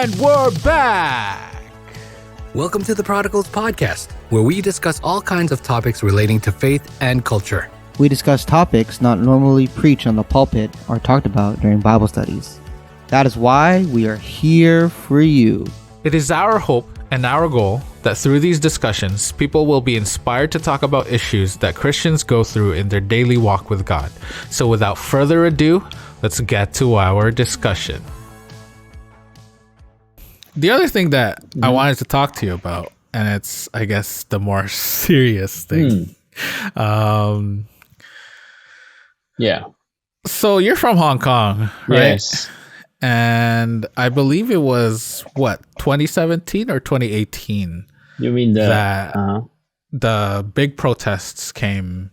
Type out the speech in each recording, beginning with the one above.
And we're back! Welcome to the Prodigals Podcast, where we discuss all kinds of topics relating to faith and culture. We discuss topics not normally preached on the pulpit or talked about during Bible studies. That is why we are here for you. It is our hope and our goal that through these discussions, people will be inspired to talk about issues that Christians go through in their daily walk with God. So without further ado, let's get to our discussion. The other thing that I wanted to talk to you about, and it's, I guess, the more serious thing. Yeah. So you're from Hong Kong, right? Yes. And I believe it was, 2017 or 2018? You mean the big protests came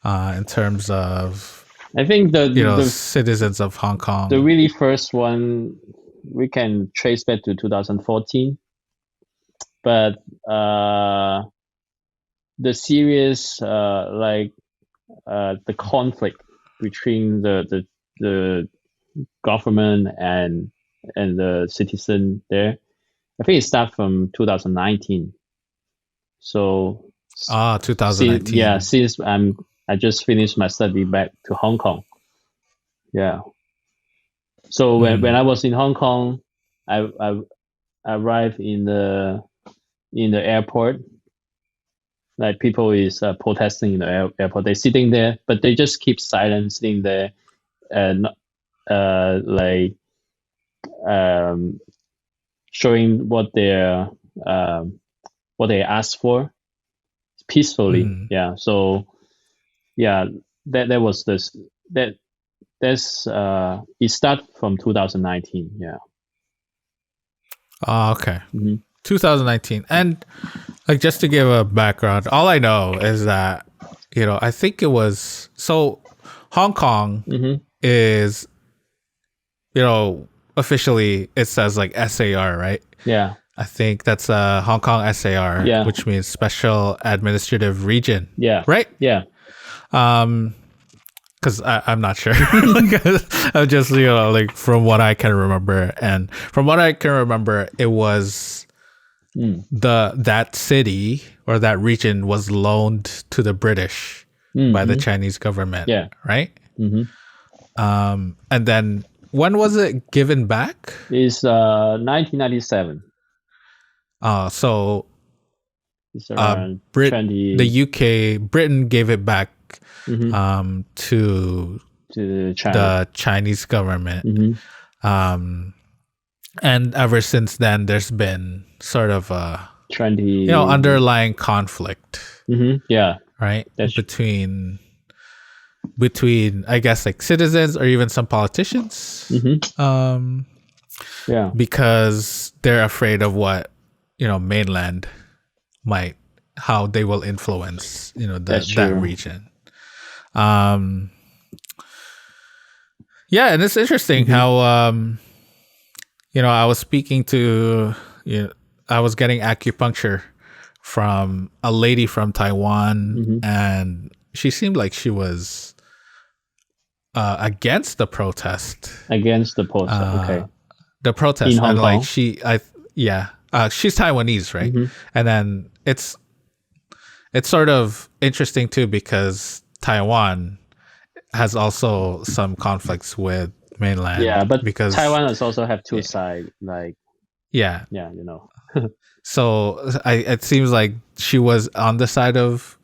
in terms of, I think the citizens of Hong Kong. The really first one we can trace back to 2014, but the serious the conflict between the government and the citizen there, I think it started from 2019. So 2019. Since I just finished my study back to Hong Kong. Yeah. So when I was in Hong Kong, I arrived in the airport. Like people is protesting in the airport. They're sitting there, but they just keep silent, sitting there, and showing what they asked for peacefully. Yeah. So yeah, that was this that. That's it started from 2019. Yeah. Oh, okay. 2019. And like, just to give a background, all I know is that, I think it was, so Hong Kong is, officially it says like SAR, right? Yeah. I think that's Hong Kong SAR, which means Special Administrative Region. Yeah. Right? Yeah. Because I'm not sure. I'm just, from what I can remember. And from what I can remember, it was that city or that region was loaned to the British by the Chinese government. Yeah. Right? And then when was it given back? It's 1997. So it's around Britain gave it back to China. the Chinese government. And ever since then, there's been sort of a underlying conflict. Yeah. Right? Between I guess like citizens or even some politicians. Yeah. Because they're afraid of what, mainland how they will influence, that region. Yeah, and it's interesting how I was speaking to I was getting acupuncture from a lady from Taiwan, and she seemed like she was against the protest. Against the protest, okay. The protest, in Hong and Kong? like she's Taiwanese, right? And then it's sort of interesting too because Taiwan has also some conflicts with mainland. Yeah, but because Taiwan has also have two sides, yeah. So it seems like she was on the side of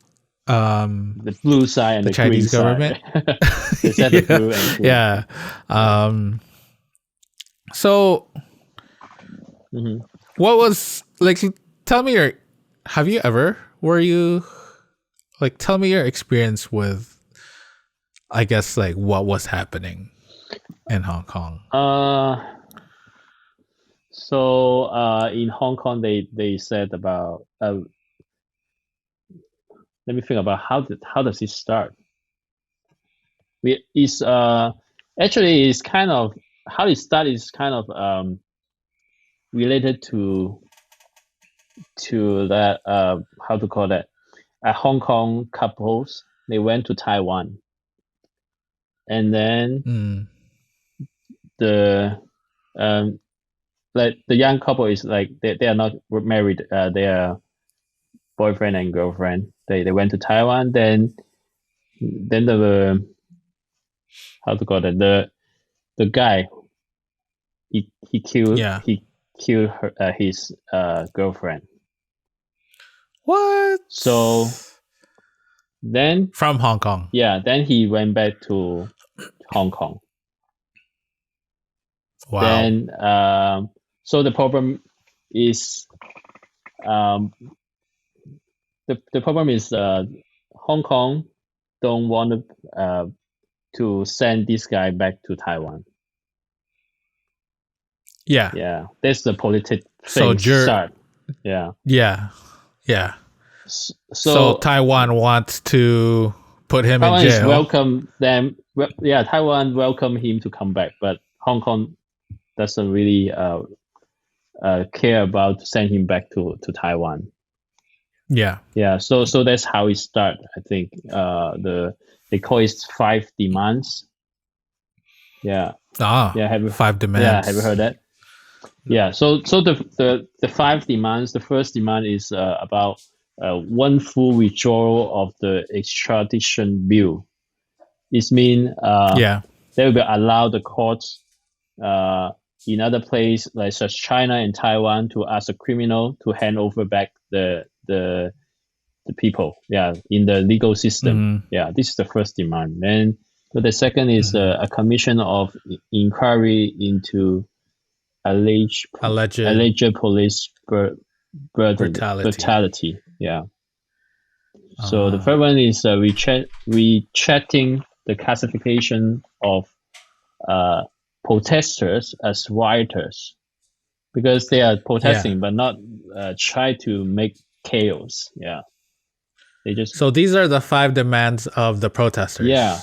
the blue side and the Chinese green government. Side. They said the blue and green. Yeah. So what was tell me tell me your experience with, I guess, what was happening in Hong Kong. So in Hong Kong, they said about let me think about how does it start. It's actually it's kind of how it started is kind of related to that how to call that Hong Kong couples. They went to Taiwan, and then the like the young couple is like they are not married. They are boyfriend and girlfriend. They went to Taiwan. Then the how to call it, the guy he killed Yeah. his girlfriend. What? So then From Hong Kong. then he went back to Hong Kong. Wow. Then so the problem is the problem is Hong Kong don't want to send this guy back to Taiwan. Yeah. Yeah, that's the politic So thing start. Yeah. Yeah. Yeah. So So Taiwan wants to put him Taiwan in is jail. welcome them. Yeah, Taiwan welcome him to come back, but Hong Kong doesn't really care about to send him back to Taiwan. Yeah. Yeah, so that's how it started. I think they call it 5 demands. Yeah. Yeah, have you 5 demands. Yeah, have you heard that? Yeah, so the 5 demands. The first demand is about one full withdrawal of the extradition bill. It means Yeah. they will allow the courts in other places like such China and Taiwan to ask a criminal to hand over back the people. Yeah, in the legal system. Mhm. Yeah, this is the first demand. Then the second is a commission of inquiry into alleged police brutality. Yeah. So the third one is rechecking the classification of protesters as rioters, because they are protesting but not try to make chaos. Yeah. They just So these are the 5 demands of the protesters. Yeah.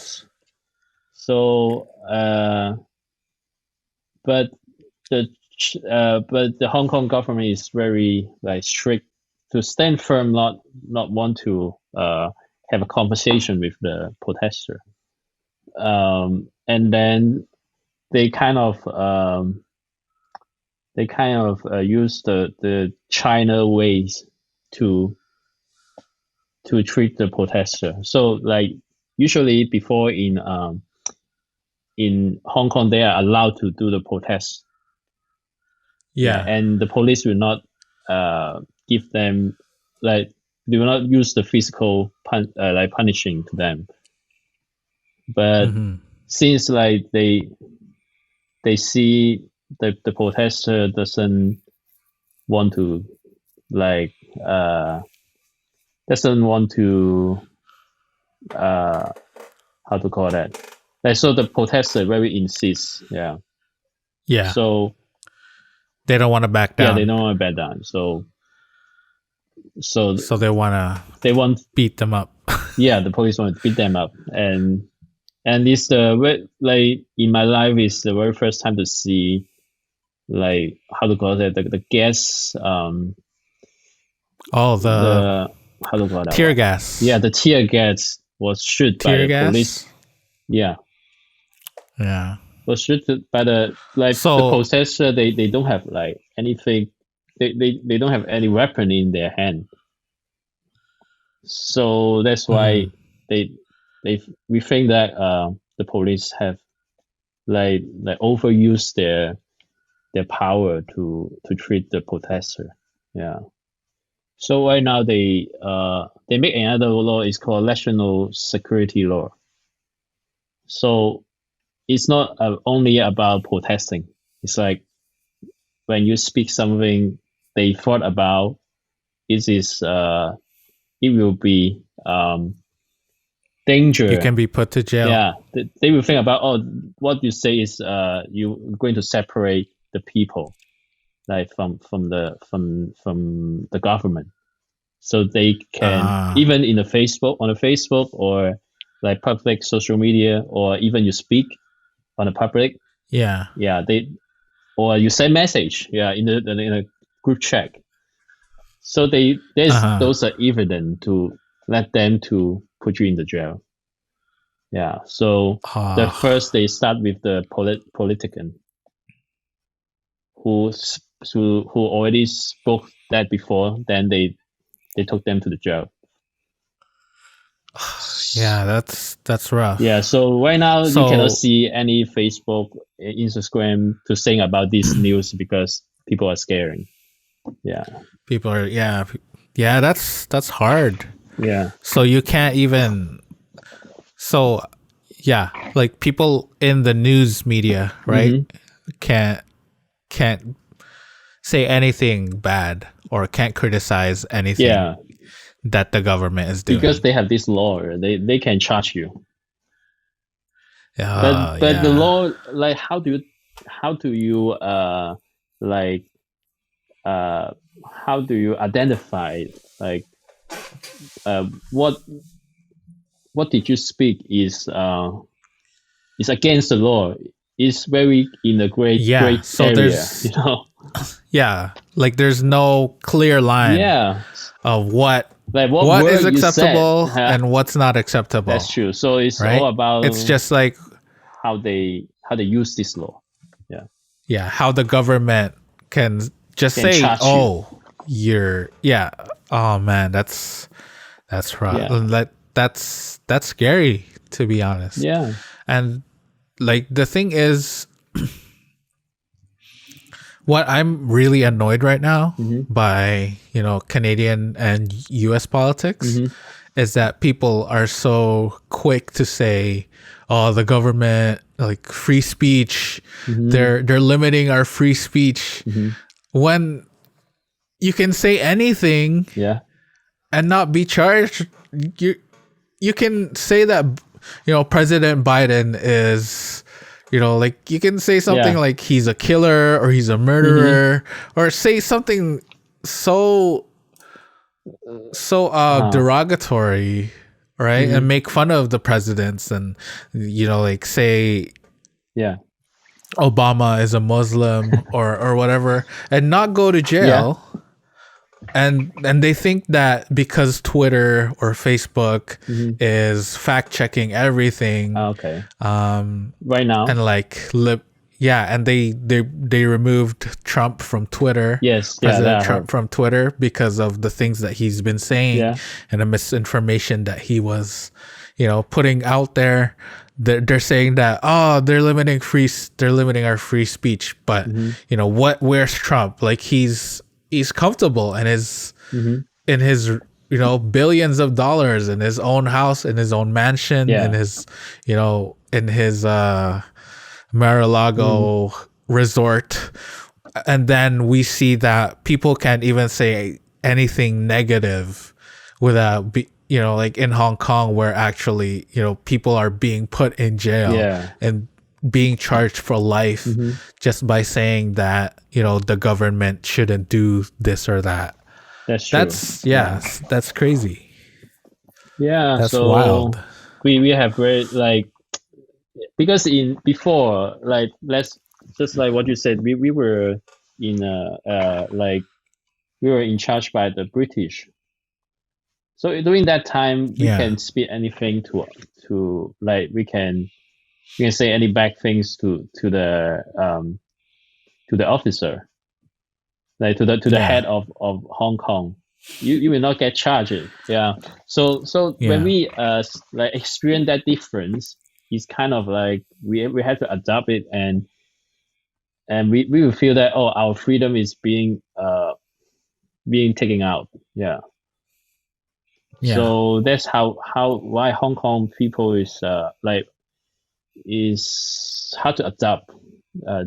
So but the Hong Kong government is very like strict to stand firm, not want to have a conversation with the protester. And then they kind of use the China ways to treat the protester. So like usually before in Hong Kong they are allowed to do the protest. Yeah. And the police will not give them, like they will not use the physical like punishing to them. But since like they see the protester doesn't want to like how to call that, like, so the protester very insists. Yeah. So they don't want to back down. Yeah, they don't want to back down. So they want beat them up. Yeah, the police want to beat them up, and it's the like in my life is the very first time to see like how to call it, the gas the how to call that tear gas. Yeah, the tear gas was shot by the police. Yeah. Was shot by the protester. They don't have like anything. They don't have any weapon in their hand. So that's why we think that the police have like overused their power to treat the protester. Yeah. So right now they make another law. It's called national security law. So it's not only about protesting. It's like when you speak something they thought about, it will be danger. You can be put to jail. Yeah, they will think about, oh, what you say is you're going to separate the people, like from the government. So they can even on the Facebook or like public social media, or even you speak on the public. Yeah, or you send message. Yeah, in a group chat. So those are evident to let them to put you in the jail. Yeah. So the first they start with the politician who who already spoke that before, then they took them to the jail. Yeah, that's rough. Yeah, so right now you cannot So see any Facebook, Instagram to saying about this news because people are scaring. Yeah, people are yeah, that's hard. yeah, So you can't even so yeah, like people in the news media, right? hmm Can't say anything bad or can't criticize anything yeah, that the government is because doing. they have this law, they can charge you. But the Yeah. law, like, how do you like uh how do you identify, like, uh what did you speak is against the law? It's very in a Yeah. great So area, there's yeah, like there's no clear line Yeah, of like what what is word you said. acceptable and what's not acceptable, That's true. So it's all right? about It's just like how they use this law. Yeah, yeah, how the government can just can say, charge you. "Oh, you're yeah." Oh man, that's rough. Yeah, That's scary, to be honest. yeah, And like the thing is, what I'm really annoyed right now hmm by, Canadian and US politics hmm is that people are so quick to say, "Oh, the government, like free speech, hmm they're limiting our free speech," hmm when you can say anything yeah, and not be charged. You can say that, President Biden is, like you can say something yeah, like he's a killer or he's a hmm murderer, or say something so uh-huh. derogatory, right? And hmm make fun of the presidents, and like say yeah, Obama is a Muslim or whatever, and not go to yeah, jail. And they think that because Twitter or Facebook hmm is fact checking everything, okay. um Right now, and yeah, and they removed Trump from Twitter, yes, yeah, President that I heard. Trump from Twitter, because of the things that he's been saying Yeah, and the misinformation that he was putting out there. They're saying that, oh, they're limiting our free speech, but hmm where's Trump? Like he's comfortable and is hmm in his billions of dollars in his own house, in his own mansion, yeah, in his hmm Mar-a-Lago resort. And then we see that people can't even say anything negative without like in Hong Kong, where actually people are being put in jail yeah, and being charged for life hmm just by saying that the government shouldn't do this or that. that's true. That's Yeah, that's crazy. yeah. That's So wild. we have great, like, because in before, like, let's just like what you said, we were in like, we were in charge by the British. So during that time, we Yeah. can speak anything to like, we can say any bad things to the officer, like to the Yeah. head of Hong Kong. You will not get charged. Yeah. So when Yeah. we like experience that difference, it's kind of like we have to adapt it, and we will feel that, oh, our freedom is being taken out. Yeah. Yeah. So that's why Hong Kong people is hard to adapt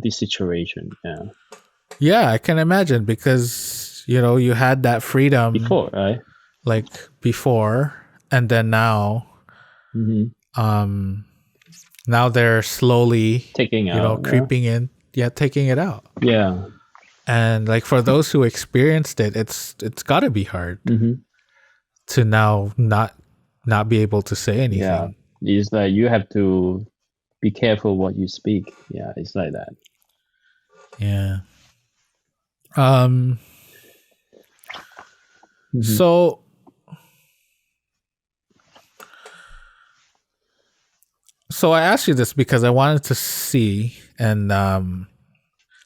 this situation. Yeah. Yeah, I can imagine, because you had that freedom Before, right? like before, and then Mm-hmm. um now they're slowly Taking out. Yeah. creeping in, yeah, taking it out. Yeah. And like for those who experienced it, it's got to be hard Mm-hmm. to now not be able to say Yeah. anything. It's like you have to be careful what you speak. Yeah, it's like that. Yeah. Um Mm-hmm. so I asked you this because I wanted to see, and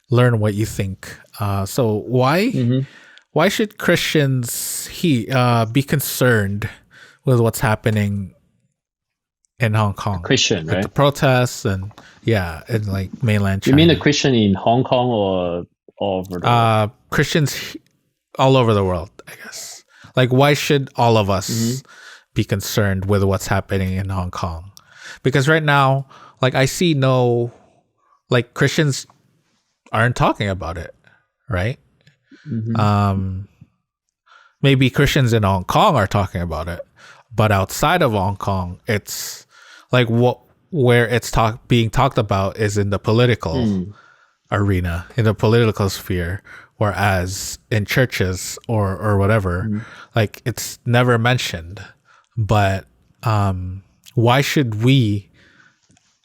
learn what you think. So why should Christians be concerned with what's happening in Hong Kong? Christian, Like right? the protests and in like mainland You China. mean a Christian in Hong Kong or all over the world? Christians all over the world, I guess. Like, why should all of us be concerned with what's happening in Hong Kong? Because right now, like, I see Christians aren't talking about it, right? Maybe Christians in Hong Kong are talking about it, but outside of Hong Kong, it's like where it's being talked about is in the political arena, in the political sphere, whereas in churches or whatever, like it's never mentioned. But why should we,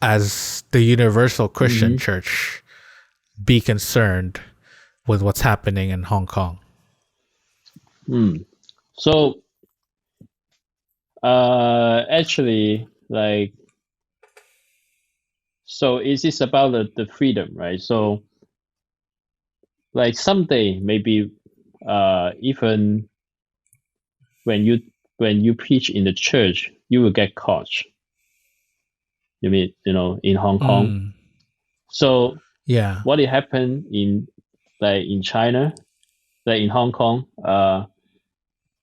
as the universal Christian church, be concerned with what's happening in Hong Kong? So, actually, like, so it is about the freedom, right? So, like someday, maybe, even when you preach in the church, you will get caught. You mean, in Hong Kong. So, Yeah. what it happened in China, like in Hong Kong,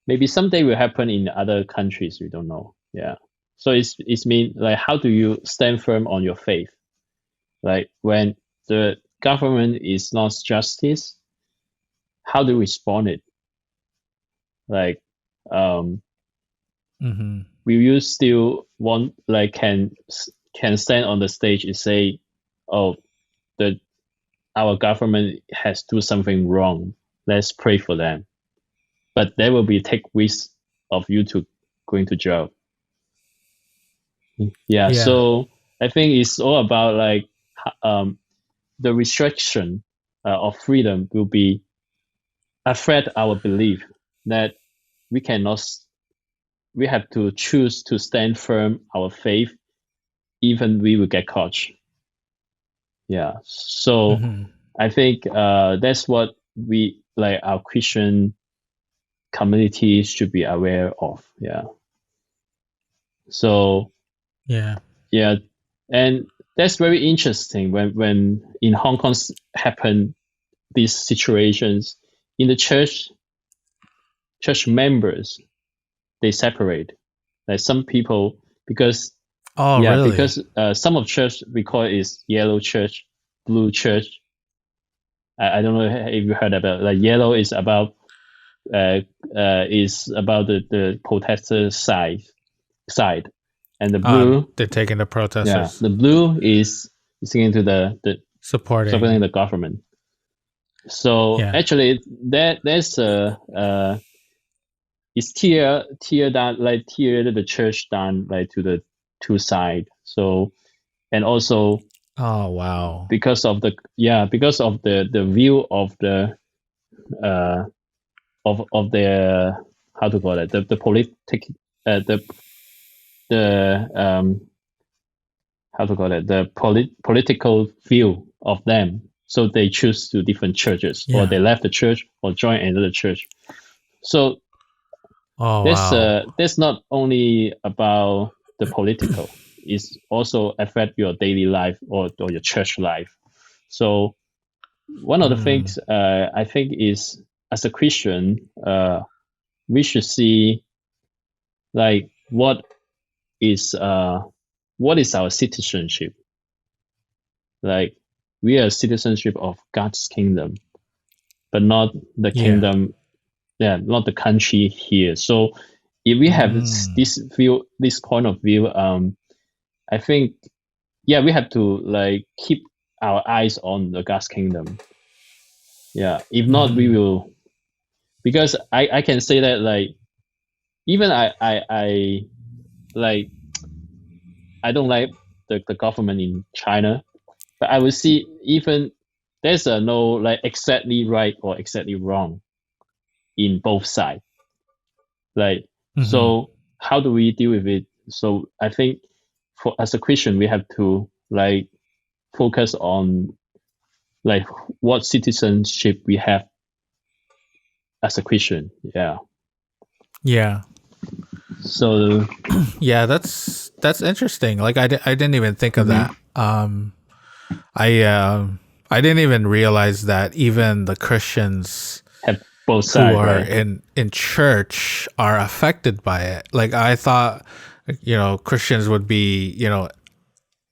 maybe someday will happen in other countries. We don't know. Yeah. So it's mean like, how do you stand firm on your faith? Like when the government is not justice, how do you respond it? Like, will you still want can stand on the stage and say, oh, our government has do something wrong. Let's pray for them. But there will be take risk of you to going to jail. Yeah. So I think it's all about the restriction of freedom will be affect our belief that we have to choose to stand firm our faith, even we will get caught. Yeah. So I think that's what we our Christian community should be aware of. Yeah. So yeah, and that's very interesting when in Hong Kong happen these situations in the church members, they separate. Like some people, because really? because some of church we call it is yellow church, blue church. I don't know if you heard about yellow is about the protester side, and the blue they're taking the protesters. the blue is into the supporting the government. So actually, there's it's tiered the church down to the two side. So, and also, oh wow, because of the view of the of the how to call it, the how to call it, the political view of them. So they choose to different churches, or they left the church or join another church. So that's not only about the political, it's also affect your daily life or your church life. So one of the things I think is, as a Christian, we should see what is our citizenship. Like, we are citizenship of God's kingdom, but not the kingdom, not the country here. So if we have this point of view, I think we have to keep our eyes on the God's kingdom. Yeah, if not, we will, because I can say that even I don't like the government in China, but I will see even there's no exactly right or exactly wrong in both sides. So how do we deal with it? So I think as a Christian, we have to focus on like what citizenship we have as a Christian. Yeah. So Yeah, that's interesting. Like I didn't even think of that. I didn't even realize that even the Christians have both who sides, are right? in church are affected by it. Like I thought, Christians would be,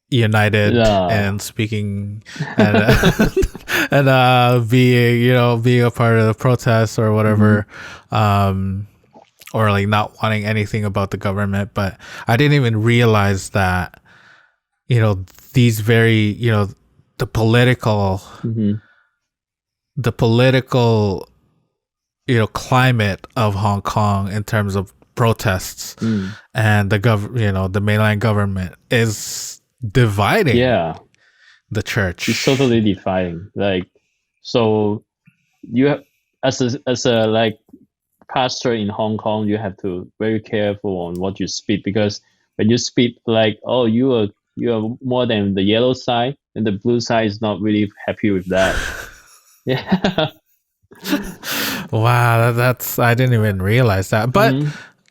united and speaking and and being a part of the protests or whatever, or like not wanting anything about the government. But I didn't even realize that, these very, the political the political climate of Hong Kong in terms of protests and the mainland government is dividing the church. It's totally dividing. Like, so you have, as a like pastor in Hong Kong, you have to very careful on what you speak, because when you speak like, oh, you are more than the yellow side, and the blue side is not really happy with that. Yeah. Wow, that's I didn't even realize that. But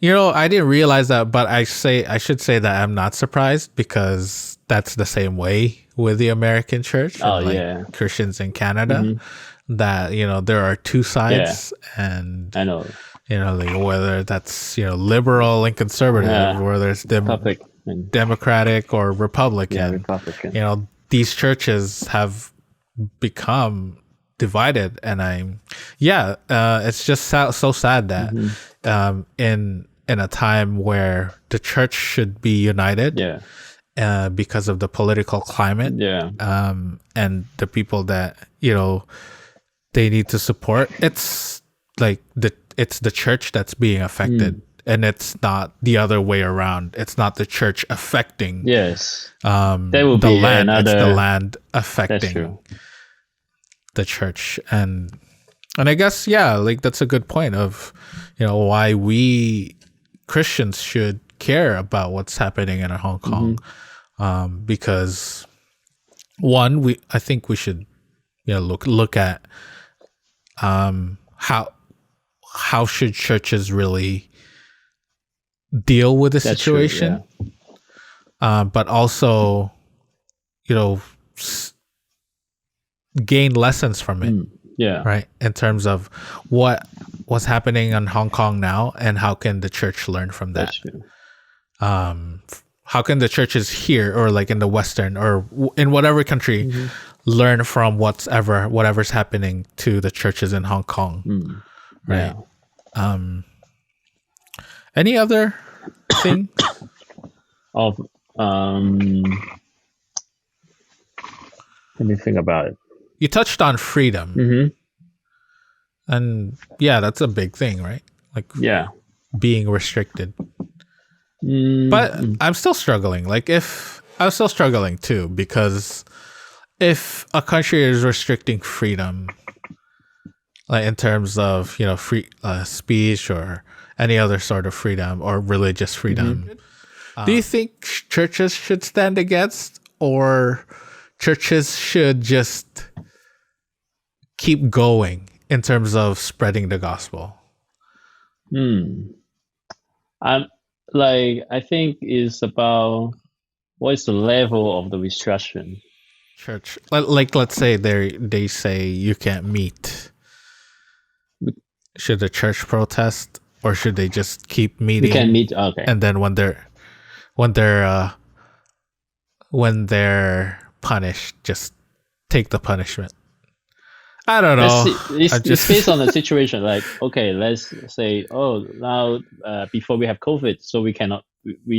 I didn't realize that, but I should say that I'm not surprised, because that's the same way with the American church and Christians in Canada, that there are two sides, and I know. Like whether that's liberal and conservative, whether it's Democratic or Republican. These churches have become divided, and it's just so sad that in a time where the church should be united, because of the political climate, and the people that they need to support, it's like it's the church that's being affected, and it's not the other way around. It's not the church affecting that will the be land. another, it's the land affecting the church. And I guess like that's a good point of why we Christians should care about what's happening in Hong Kong, because one, I think we should look at how should churches really deal with the situation, but also gain lessons from it, right, in terms of what's happening in Hong Kong now, and how can the church learn from that. How can the churches here, or like in the Western or in whatever country, learn from whatever's happening to the churches in Hong Kong, right? Any other thing of let me think about it. You touched on freedom, and that's a big thing, right? Like being restricted. But I'm still struggling. I'm still struggling too, because if a country is restricting freedom, like in terms of free speech or any other sort of freedom or religious freedom, do you think churches should stand against, or churches should just keep going in terms of spreading the gospel? I think it's about what is the level of the restriction. Church, like let's say they say you can't meet. Should the church protest, or should they just keep meeting? You can meet, okay. And then when they're punished, just take the punishment. I don't know. It's based on the situation. Like, okay, let's say, now before we have COVID, so we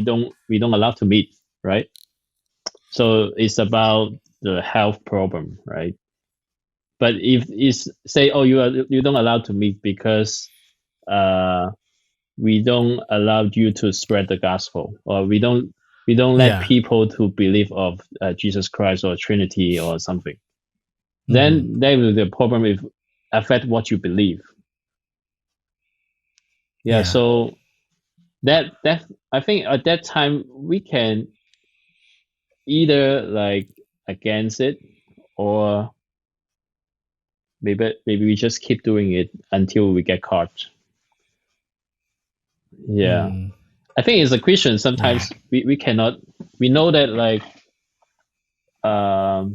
don't allow to meet, right? So it's about the health problem, right? But if it's say, you don't allow to meet because we don't allow you to spread the gospel, or we don't let people to believe of Jesus Christ or Trinity or something. Then the problem will affect what you believe. So that I think at that time we can either like against it, or maybe we just keep doing it until we get caught. Yeah. I think as a Christian, sometimes we cannot, we know that like, how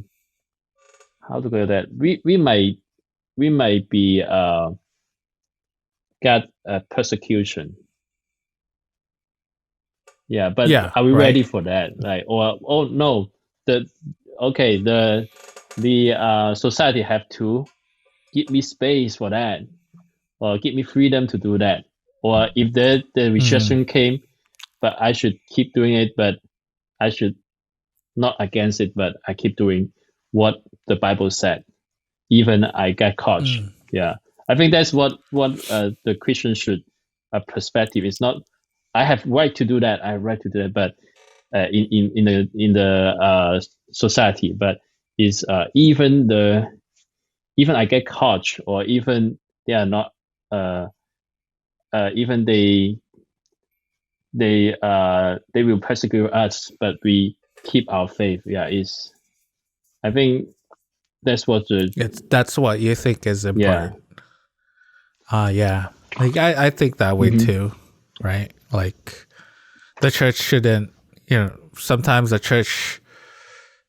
to go that, we might be, get persecution. Yeah, but are we ready for that? Like, or, oh no, the society have to give me space for that, or give me freedom to do that, or if the rejection came, but I should keep doing it, but I should not against it, but I keep doing what the Bible said, even I get caught. Yeah, I think that's what the Christian should perspective. It's not I have right to do that. I have right to do that, but in the society, but is even I get caught, or even they are not even they will persecute us, but we keep our faith. Yeah, is I think that's what that's what you think is important. Yeah. Like I think that way too, right? Like the church shouldn't, sometimes the church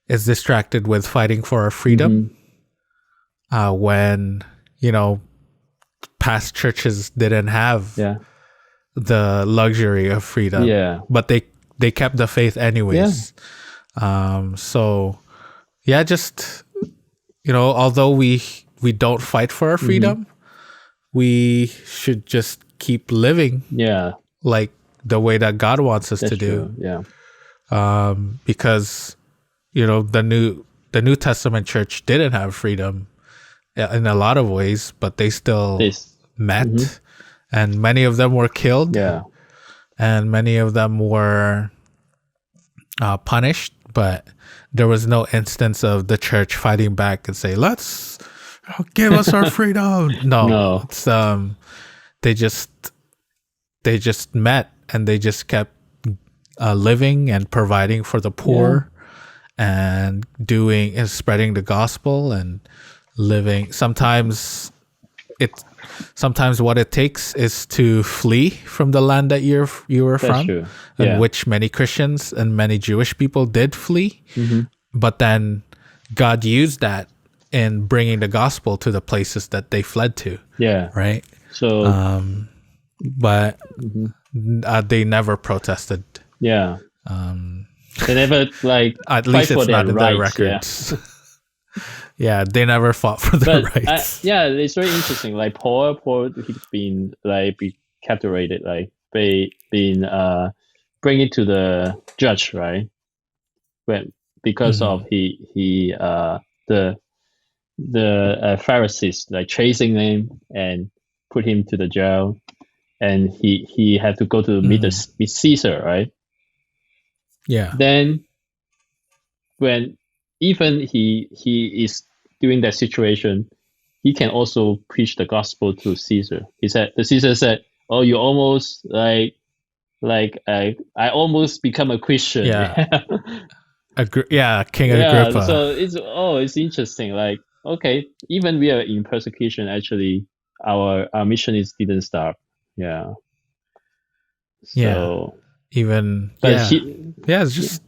is distracted with fighting for our freedom. When, past churches didn't have the luxury of freedom, but they kept the faith anyways. So yeah, just, although we don't fight for our freedom, we should just keep living like the way that God wants us to do. Because the New Testament church didn't have freedom in a lot of ways, but they still met, and many of them were killed, and many of them were punished, but there was no instance of the church fighting back and say, let's give us our freedom. No. It's, they just met, and they just kept living and providing for the poor, and doing and spreading the gospel and living. Sometimes what it takes is to flee from the land that you were from, and which many Christians and many Jewish people did flee. But then God used that in bringing the gospel to the places that they fled to. Right. So, but they never protested. They never at least it's not in their records. They never fought for their rights. It's very interesting. Like Paul, he's been be captured, been bring it to the judge, right? Because of the Pharisees chasing him and put him to the jail, and he had to go to meet Caesar, right? Then when even he is doing that situation, he can also preach the gospel to Caesar. The Caesar said, "Oh, you almost I almost become a Christian." King Agrippa. So it's interesting. Okay, even we are in persecution, actually, our mission didn't stop. So even it's just.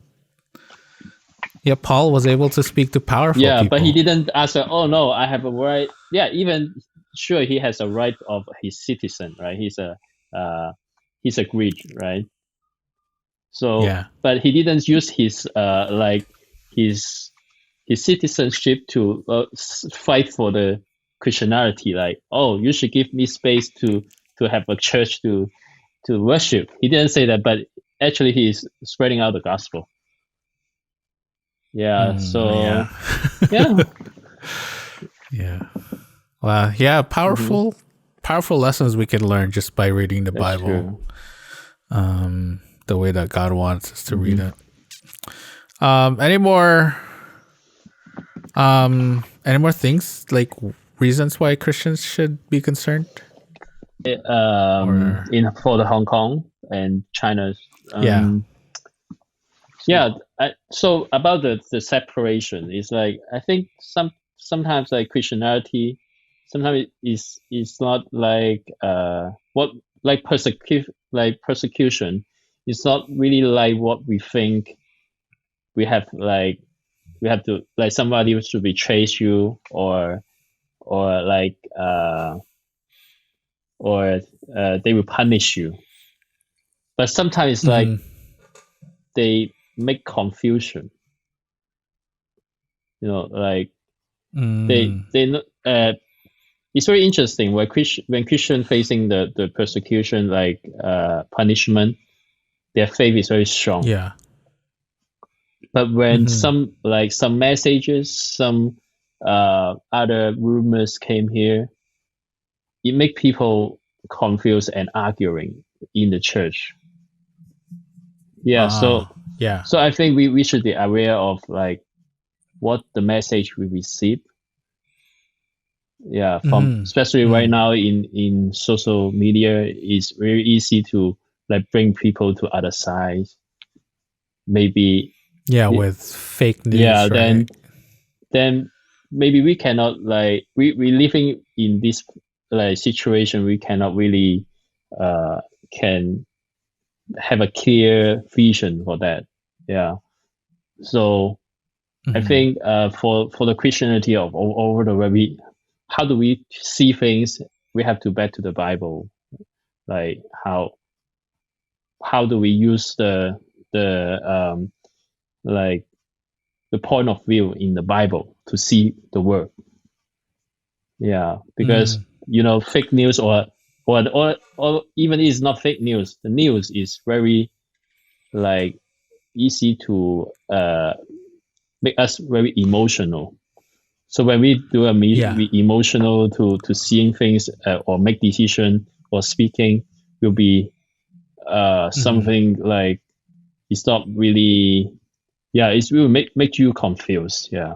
Paul was able to speak to powerful people. But he didn't ask, oh no, I have a right. Even sure he has a right of his citizen, right? He's a Greek, right? So but he didn't use his his citizenship to fight for the Christianity. Oh, you should give me space to have a church to worship. He didn't say that, but actually he's spreading out the gospel. Well, powerful lessons we can learn just by reading the Bible, the way that God wants us to read it. Any more things, like reasons why Christians should be concerned for the Hong Kong and China? So about the separation, is I think sometimes Christianity sometimes it's not like persecution. It's not really like what we think. We have to, like, somebody should betray you, or like or they will punish you. But sometimes it's like they make confusion. Like they it's very interesting when Christian facing the persecution, like punishment, their faith is very strong. Yeah. But when some messages, some other rumors came here, it make people confused and arguing in the church. Yeah. So I think we should be aware of like what the message we receive. Yeah, from especially right now in social media, it's very easy to like bring people to other sides. Maybe with fake news. Yeah, right? then maybe we cannot, like, we living in this like situation. We cannot really can have a clear vision for that. Yeah. So I think for the Christianity of over the web, how do we see things? We have to back to the Bible. Like how do we use the like the point of view in the Bible to see the world? Yeah, because fake news or even it's not fake news. The news is very like easy to make us very emotional. So when we do we emotional to seeing things or make decision or speaking, will be something like it's not really. Yeah, it will make you confused. Yeah.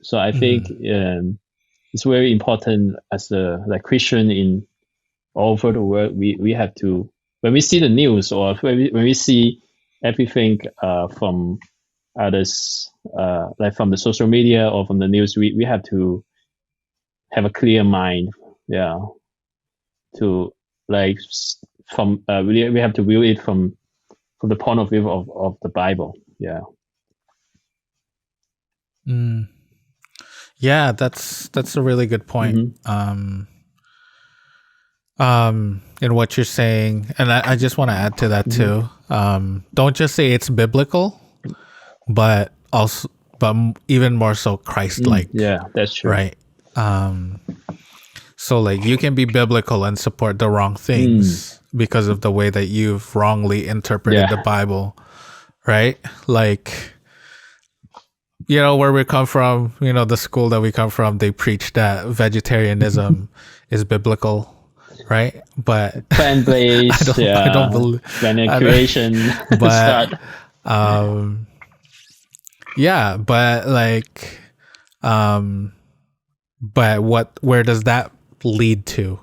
So I think it's very important as a like Christian in all over the world. We have to, when we see the news or when we see everything from others, like from the social media or from the news, we have to have a clear mind. Yeah. To like from we have to view it from the point of view of the Bible. Yeah. Yeah, that's a really good point. In what you're saying, and I just want to add to that too. Don't just say it's biblical, but also, but even more so Christ-like. Yeah, that's true. Right. So like you can be biblical and support the wrong things because of the way that you've wrongly interpreted the Bible, right? Like, where we come from, the school that we come from, they preach that vegetarianism is biblical, right? But plant-based, I don't believe creation, but yeah, but like, but where does that lead to?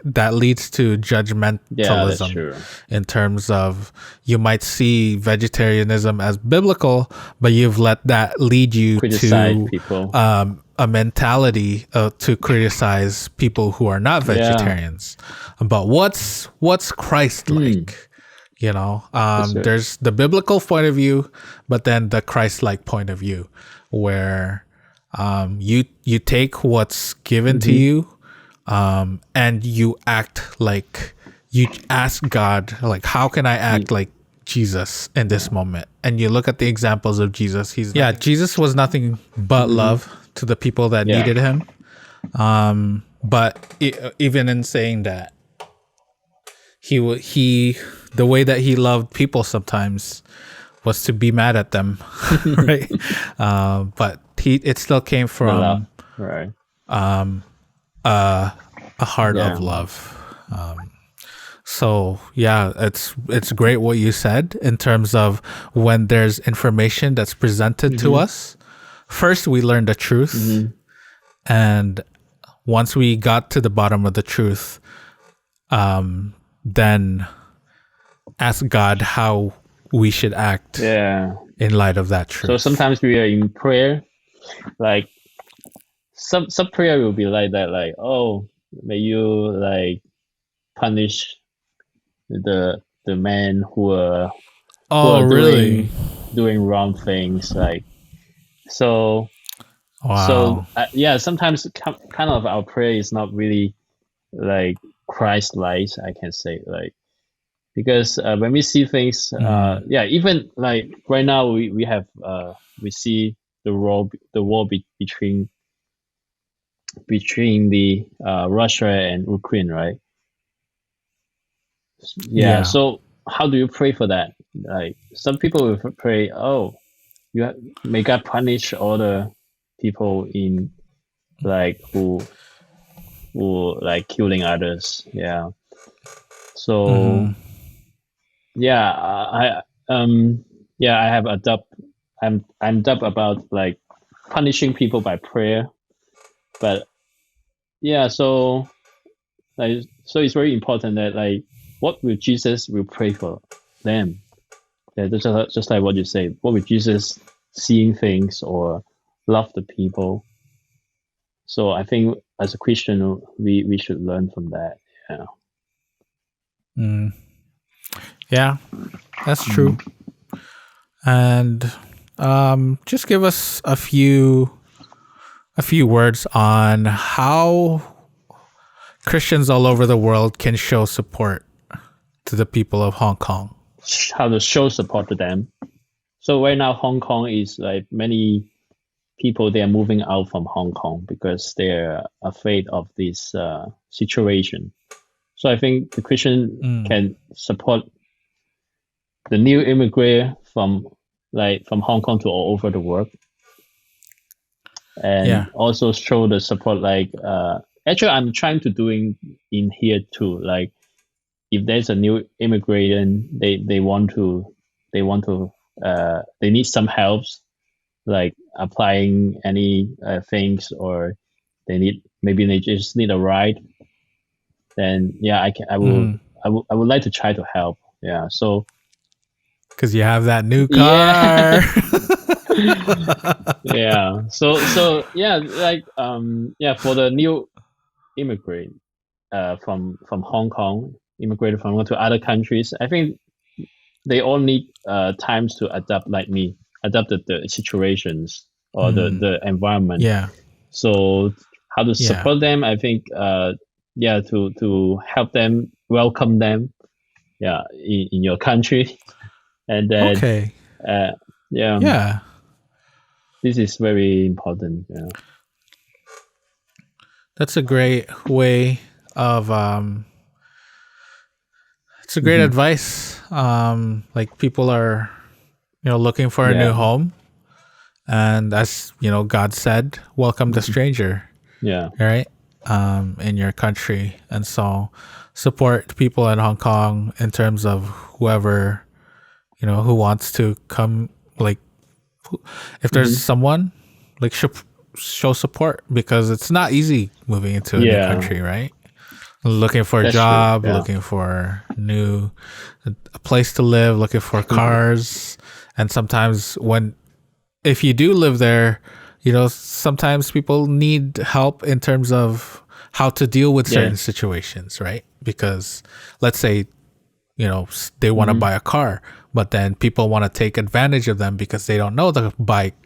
That leads to judgmentalism in terms of you might see vegetarianism as biblical, but you've let that lead you to people. A mentality to criticize people who are not vegetarians. But what's Christ like? There's the biblical point of view, but then the Christ-like point of view, where you take what's given to you. And you act like, you ask God, like, how can I act like Jesus in this moment? And you look at the examples of Jesus. Jesus was nothing but love to the people that needed him. But even in saying that, he the way that he loved people sometimes was to be mad at them, right? But it still came from a heart of love. So yeah, it's great what you said in terms of when there's information that's presented to us. First, we learn the truth, and once we got to the bottom of the truth, then ask God how we should act in light of that truth. So sometimes we are in prayer, like some prayer will be like that, like, oh, may you like punish the men who Oh, are really? doing wrong things, like so. So Wow. yeah, sometimes kind of our prayer is not really like Christ-like, I can say, like because when we see things, Mm. yeah, even like right now we have we see the war between the Russia and Ukraine, right? Yeah. Yeah. So how do you pray for that? Like some people will pray, oh, may God punish all the people in like who like killing others. Yeah. Mm-hmm. So yeah, I have I'm adopt about like punishing people by prayer, but yeah, so it's very important that like what will Jesus will pray for them. Yeah, just like what you say. What will Jesus seeing things or love the people? So I think as a Christian, we should learn from that. Yeah. Mm. Yeah, that's true. Mhm. And just give us a few words on how Christians all over the world can show support to the people of Hong Kong. How to show support to them. So right now, Hong Kong is like many people they are moving out from Hong Kong because they're afraid of this situation. So I think the Christian Mm. can support the new immigrant from Hong Kong to all over the world, and Yeah. also show the support. Like actually, I'm trying to doing in here too. Like if there's a new immigrant, they need some helps like applying any things or maybe they just need a ride, then yeah, Mm. I would like to try to help. Yeah, so Because you have that new yeah. car. Yeah, so yeah, like yeah, for the new immigrant from Hong Kong, immigrated from to other countries, I think they all need times to adapt like me, adapt the situations or Mm. the environment. Yeah. So how to Yeah. support them? I think yeah, to help them, welcome them, yeah, in your country, and then Okay. uh, yeah, Yeah. this is very important. Yeah. That's a great way of it's a great Hmm. advice. Like people are, looking for a new Yeah. home, and as God said, welcome the stranger, Yeah. right? In your country, and so support people in Hong Kong in terms of whoever who wants to come. Like, if there's Hmm. someone, like show support, because it's not easy moving into a new Yeah. country, right? Looking for a That's true. job, Yeah. looking for a place to live, looking for cars, and sometimes if you do live there, sometimes people need help in terms of how to deal with Yeah. certain situations, right? Because let's say they want to Hmm. buy a car, but then people want to take advantage of them because they don't know the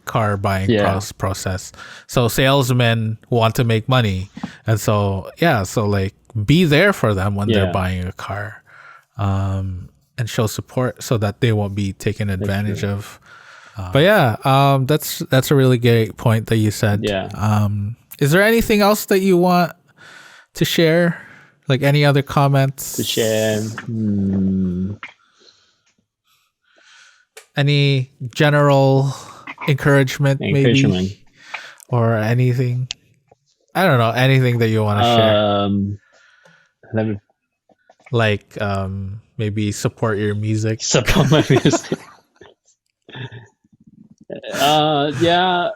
car buying Yeah. process. So salesmen want to make money, and so like be there for them when they're Yeah. buying a car, and show support so that they won't be taken That's advantage true. of. But yeah, that's a really great point that you said. Yeah. Is there anything else that you want to share? Like any other comments? To share. Any general encouragement, Encouragement. maybe, or anything? I don't know, anything that you want to share. Let me Like maybe support your music. support my music. Yeah.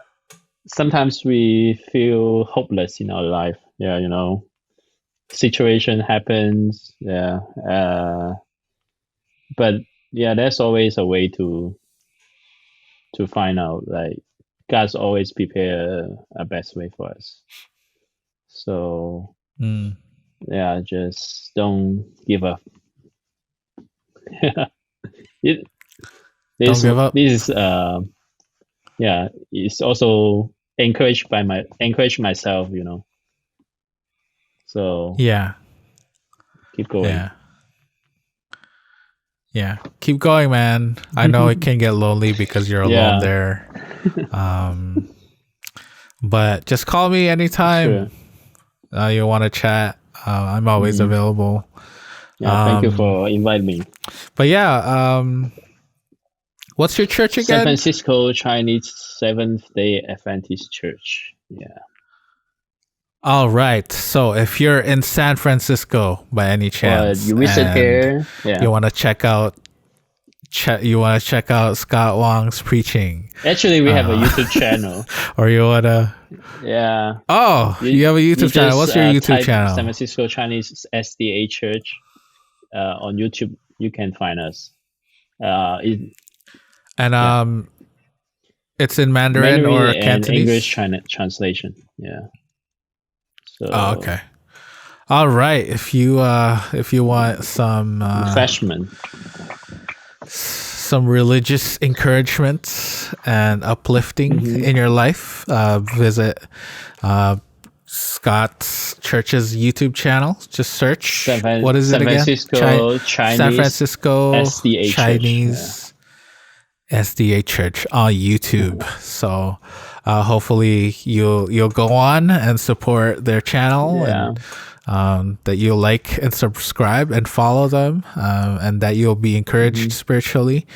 Sometimes we feel hopeless in our life. Yeah, situation happens. Yeah. But yeah, there's always a way to find out. Like God's always prepare a best way for us. So yeah, just don't give up. Don't give up. This is yeah, it's also encourage myself, you know. So Yeah. keep going. Yeah. Keep going, man. I know it can get lonely because you're alone there. But just call me anytime you want to chat. I'm always available. Yeah, thank you for inviting me. But yeah, what's your church again? San Francisco Chinese Seventh-day Adventist Church. Yeah. All right. So if you're in San Francisco by any chance, you visit here, you want to check out Scott Wong's preaching. Actually, we have a YouTube channel. Or you want to... Yeah. Oh, you have a YouTube channel. What's your YouTube channel? San Francisco Chinese SDA Church. On YouTube, you can find us. It's in Mandarin or Cantonese? And English translation. Yeah. So, okay. All right. If you want some refreshment, some religious encouragement and uplifting in your life, visit Scott's church's YouTube channel. Just search what is it again? San Francisco SDA Chinese SDA Church on YouTube. So hopefully you'll go on and support their channel and that you'll like and subscribe and follow them, and that you'll be encouraged spiritually.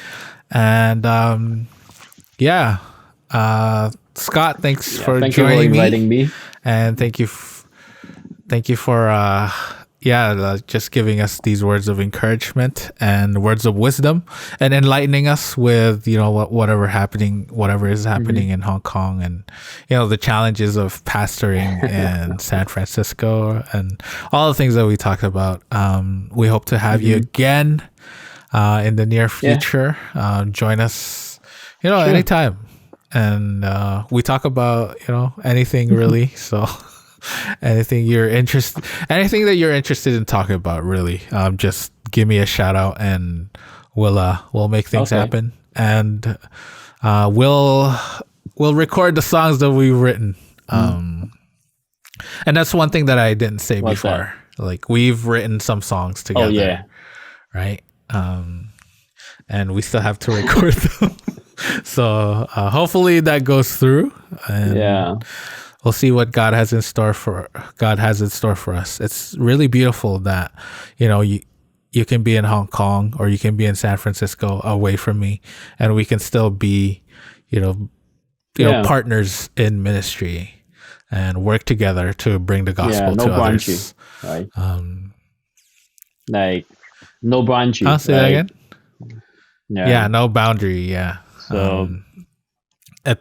And Scott, thanks for joining inviting me. And thank you for just giving us these words of encouragement and words of wisdom and enlightening us with, you know, whatever is happening in Hong Kong, and, you know, the challenges of pastoring in San Francisco and all the things that we talked about. We hope to have you again in the near future. Join us, you know, anytime. And we talk about, you know, anything really. So anything that you're interested in talking about, really, just give me a shout out and we'll make things happen. And we'll record the songs that we've written. And that's one thing that I didn't say before. Like, we've written some songs together. Right? And we still have to record them. So hopefully that goes through, and we'll see what God has in store for us. It's really beautiful that, you know, you can be in Hong Kong or you can be in San Francisco away from me, and we can still be, you know, partners in ministry and work together to bring the gospel to others. Right? Like no boundary. I'll say that again. Yeah, no boundary. Yeah. So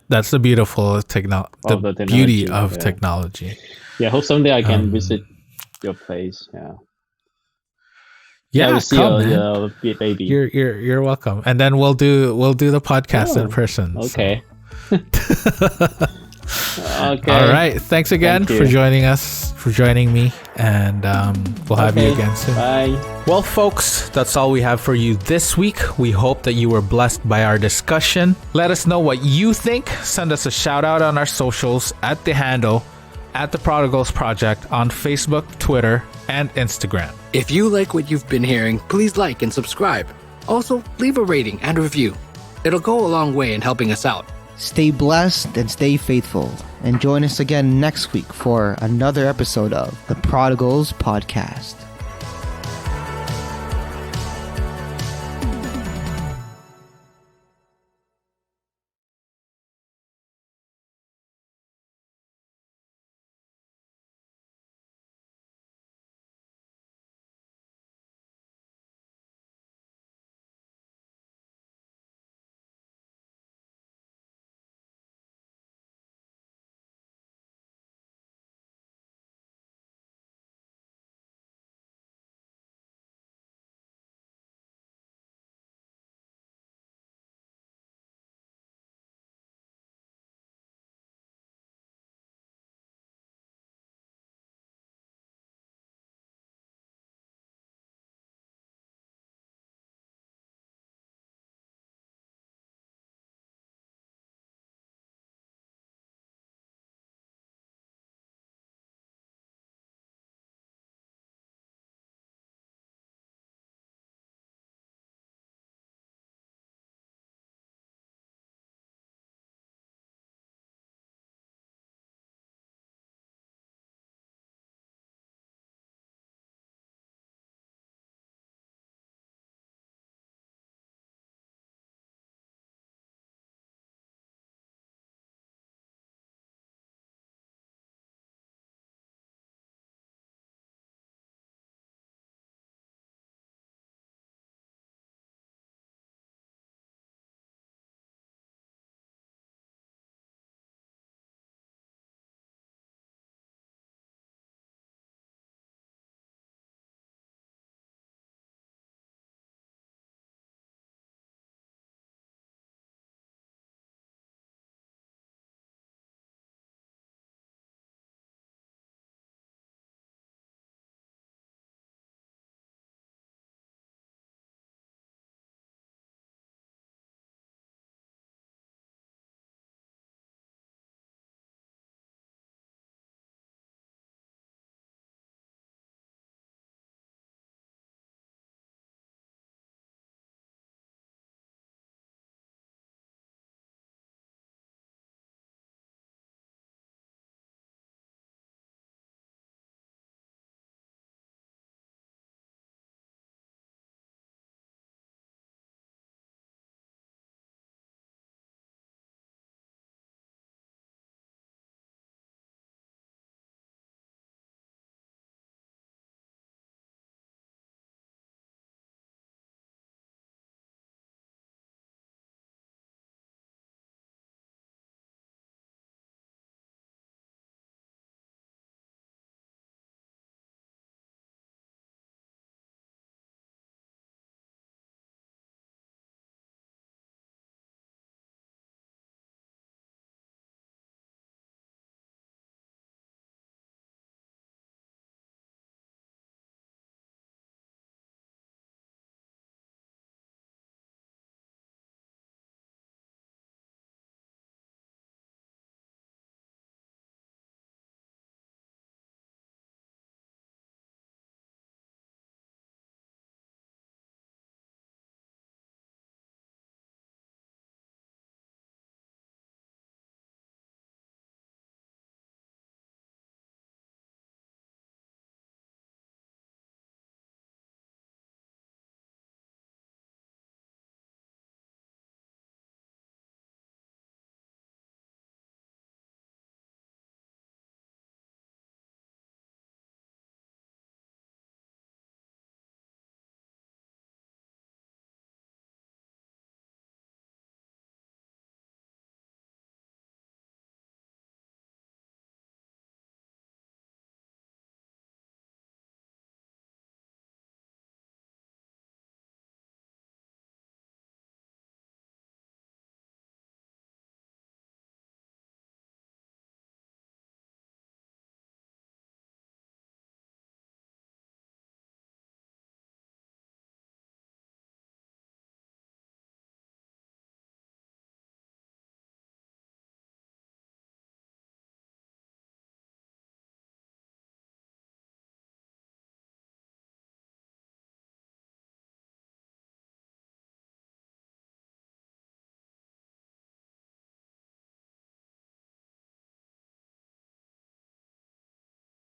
that's the beautiful the beauty of technology. Yeah, hope someday I can visit your place. Yeah, see your baby. You're welcome. And then we'll do the podcast in person. Okay. Okay. All right. Thanks again for joining me, and we'll have you again soon. Bye. Well, folks, that's all we have for you this week. We hope that you were blessed by our discussion. Let us know what you think. Send us a shout out on our socials at the handle @The_Prodigals Project on Facebook, Twitter, and Instagram. If you like what you've been hearing, please like and subscribe. Also, leave a rating and review. It'll go a long way in helping us out. Stay blessed and stay faithful. And join us again next week for another episode of the Prodigals Podcast.